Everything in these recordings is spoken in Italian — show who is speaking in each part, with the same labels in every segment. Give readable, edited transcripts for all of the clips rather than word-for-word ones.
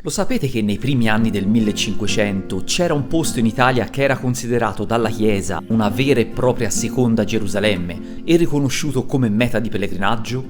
Speaker 1: Lo sapete che nei primi anni del 1500 c'era un posto in Italia che era considerato dalla Chiesa una vera e propria seconda Gerusalemme e riconosciuto come meta di pellegrinaggio?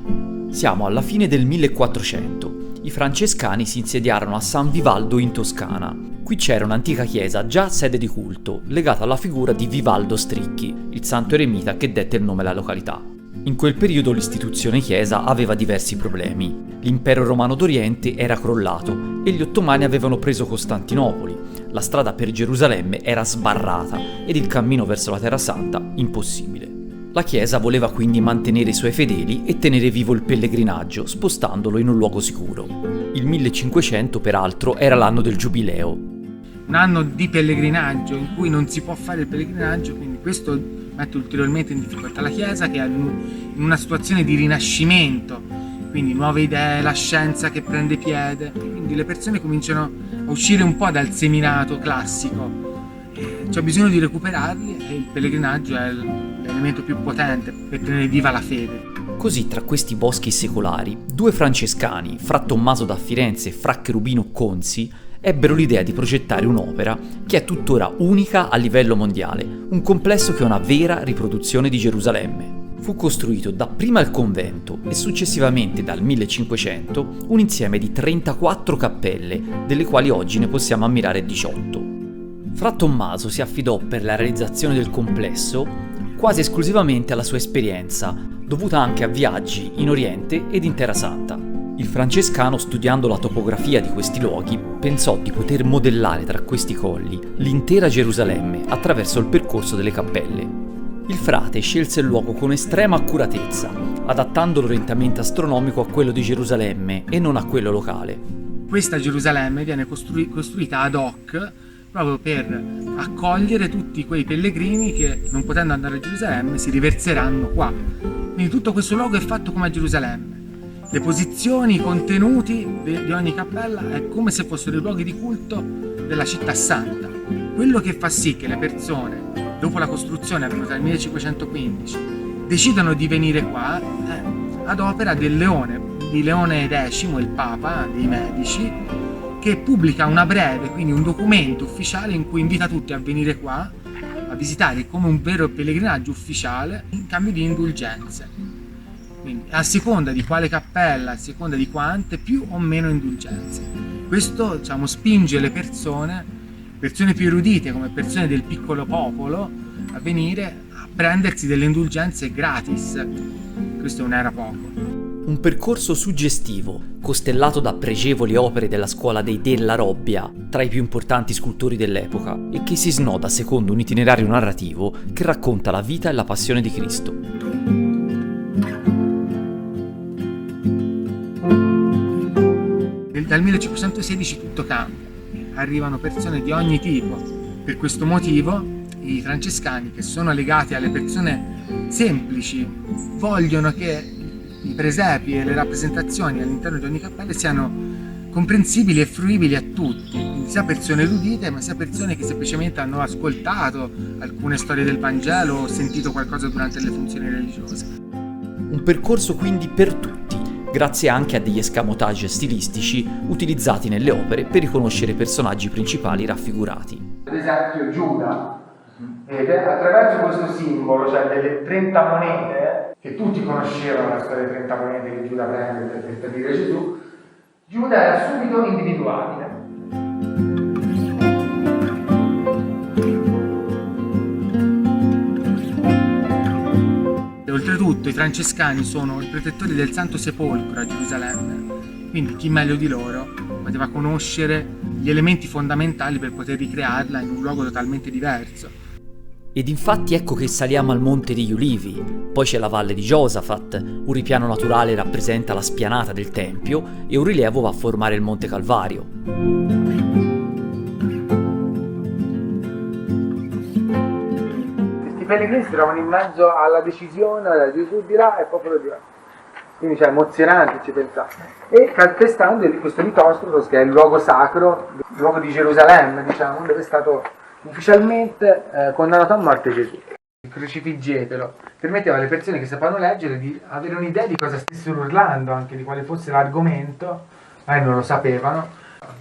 Speaker 1: Siamo alla fine del 1400. I francescani si insediarono a San Vivaldo in Toscana. Qui c'era un'antica chiesa già sede di culto, legata alla figura di Vivaldo Stricchi, il santo eremita che dette il nome alla località. In quel periodo l'istituzione chiesa aveva diversi problemi. L'impero romano d'Oriente era crollato e gli ottomani avevano preso Costantinopoli. La strada per Gerusalemme era sbarrata ed il cammino verso la Terra Santa impossibile. La chiesa voleva quindi mantenere i suoi fedeli e tenere vivo il pellegrinaggio, spostandolo in un luogo sicuro. Il 1500, peraltro, era l'anno del Giubileo.
Speaker 2: Un anno di pellegrinaggio in cui non si può fare il pellegrinaggio, quindi questo mette ulteriormente in difficoltà la Chiesa, che è in una situazione di rinascimento, quindi nuove idee, la scienza che prende piede, quindi le persone cominciano a uscire un po' dal seminato classico. C'è bisogno di recuperarli e il pellegrinaggio è l'elemento più potente per tenere viva la fede.
Speaker 1: Così tra questi boschi secolari, due francescani, fra Tommaso da Firenze e fra Cherubino Conzi, ebbero l'idea di progettare un'opera che è tuttora unica a livello mondiale, un complesso che è una vera riproduzione di Gerusalemme. Fu costruito dapprima il convento e successivamente dal 1500 un insieme di 34 cappelle, delle quali oggi ne possiamo ammirare 18. Fra Tommaso si affidò per la realizzazione del complesso quasi esclusivamente alla sua esperienza, dovuta anche a viaggi in Oriente ed in Terra Santa. Il francescano, studiando la topografia di questi luoghi, pensò di poter modellare tra questi colli l'intera Gerusalemme attraverso il percorso delle cappelle. Il frate scelse il luogo con estrema accuratezza, adattando l'orientamento astronomico a quello di Gerusalemme e non a quello locale.
Speaker 2: Questa Gerusalemme viene costruita ad hoc proprio per accogliere tutti quei pellegrini che, non potendo andare a Gerusalemme, si riverseranno qua. Quindi tutto questo luogo è fatto come a Gerusalemme. Le posizioni, i contenuti di ogni cappella è come se fossero i luoghi di culto della città santa. Quello che fa sì che le persone, dopo la costruzione avvenuta nel 1515, decidano di venire qua è ad opera del Leone, di Leone X, il Papa dei Medici, che pubblica una breve, quindi un documento ufficiale in cui invita tutti a venire qua a visitare come un vero pellegrinaggio ufficiale in cambio di indulgenze. Quindi, a seconda di quale cappella, a seconda di quante, più o meno indulgenze. Questo, spinge le persone più erudite come persone del piccolo popolo a venire a prendersi delle indulgenze gratis. Questo non era poco.
Speaker 1: Un percorso suggestivo, costellato da pregevoli opere della scuola dei Della Robbia, tra i più importanti scultori dell'epoca, e che si snoda secondo un itinerario narrativo che racconta la vita e la passione di Cristo.
Speaker 2: Dal 1516 tutto cambia, arrivano persone di ogni tipo. Per questo motivo i francescani, che sono legati alle persone semplici, vogliono che i presepi e le rappresentazioni all'interno di ogni cappella siano comprensibili e fruibili a tutti, quindi sia persone erudite ma sia persone che semplicemente hanno ascoltato alcune storie del Vangelo o sentito qualcosa durante le funzioni religiose.
Speaker 1: Un percorso quindi per tutti, grazie anche a degli escamotage stilistici utilizzati nelle opere per riconoscere i personaggi principali raffigurati.
Speaker 2: Ad esempio Giuda, attraverso questo simbolo, cioè delle 30 monete, che tutti conoscevano la storia delle 30 monete che Giuda prende per tradire Gesù, Giuda era subito individuabile. E oltretutto i francescani sono i protettori del Santo Sepolcro a Gerusalemme, quindi chi meglio di loro poteva conoscere gli elementi fondamentali per poter ricrearla in un luogo totalmente diverso.
Speaker 1: Ed infatti ecco che saliamo al Monte degli Ulivi, poi c'è la Valle di Giosafat, un ripiano naturale rappresenta la spianata del Tempio e un rilievo va a formare il Monte Calvario.
Speaker 2: Questi pellegrini si trovano in mezzo alla decisione da Gesù di là e il popolo di là. Quindi emozionante, ci pensate. E calpestando questo litostros, che è il luogo sacro, il luogo di Gerusalemme, dove è stato ufficialmente condannato a morte Gesù. Crocifiggetelo permetteva alle persone che sapevano leggere di avere un'idea di cosa stessero urlando, anche di quale fosse l'argomento, non lo sapevano.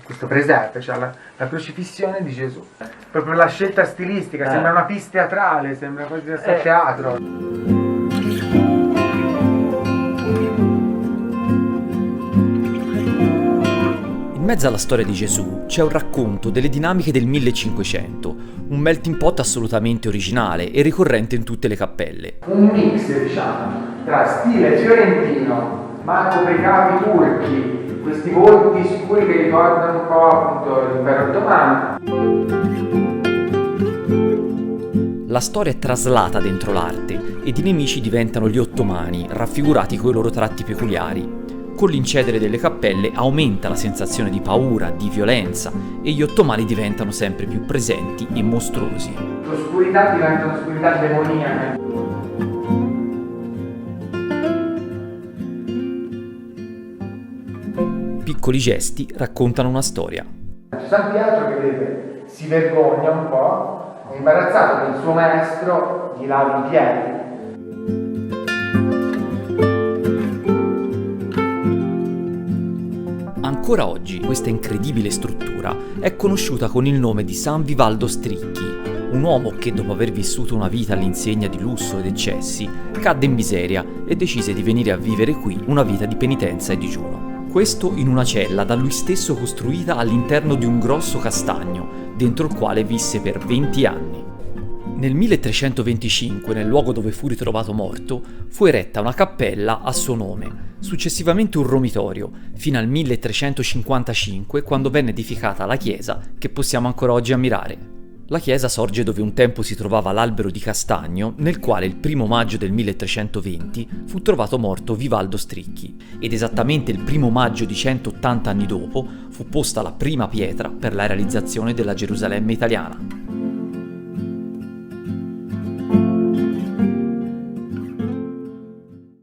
Speaker 2: questo presepe, cioè la crocifissione di Gesù. Proprio la scelta stilistica, sembra una pista teatrale, sembra quasi da teatro.
Speaker 1: In mezzo alla storia di Gesù c'è un racconto delle dinamiche del 1500, un melting pot assolutamente originale e ricorrente in tutte le cappelle.
Speaker 2: Un mix, diciamo, tra stile fiorentino, ma con i capi turchi, questi volti scuri che ricordano un po' appunto l'impero ottomano.
Speaker 1: La storia è traslata dentro l'arte ed i nemici diventano gli ottomani, raffigurati coi loro tratti peculiari. Con l'incedere delle cappelle aumenta la sensazione di paura, di violenza e gli ottomani diventano sempre più presenti e mostruosi.
Speaker 2: L'oscurità diventa un'oscurità demoniaca.
Speaker 1: Piccoli gesti raccontano una storia.
Speaker 2: San Pietro che si vergogna un po', è imbarazzato che il suo maestro gli lavi i piedi.
Speaker 1: Ancora oggi questa incredibile struttura è conosciuta con il nome di San Vivaldo Stricchi, un uomo che dopo aver vissuto una vita all'insegna di lusso ed eccessi, cadde in miseria e decise di venire a vivere qui una vita di penitenza e digiuno. Questo in una cella da lui stesso costruita all'interno di un grosso castagno, dentro il quale visse per 20 anni. Nel 1325, nel luogo dove fu ritrovato morto, fu eretta una cappella a suo nome, successivamente un romitorio, fino al 1355, quando venne edificata la chiesa che possiamo ancora oggi ammirare. La chiesa sorge dove un tempo si trovava l'albero di castagno, nel quale il 1 maggio del 1320 fu trovato morto Vivaldo Stricchi, ed esattamente il 1 maggio di 180 anni dopo fu posta la prima pietra per la realizzazione della Gerusalemme italiana.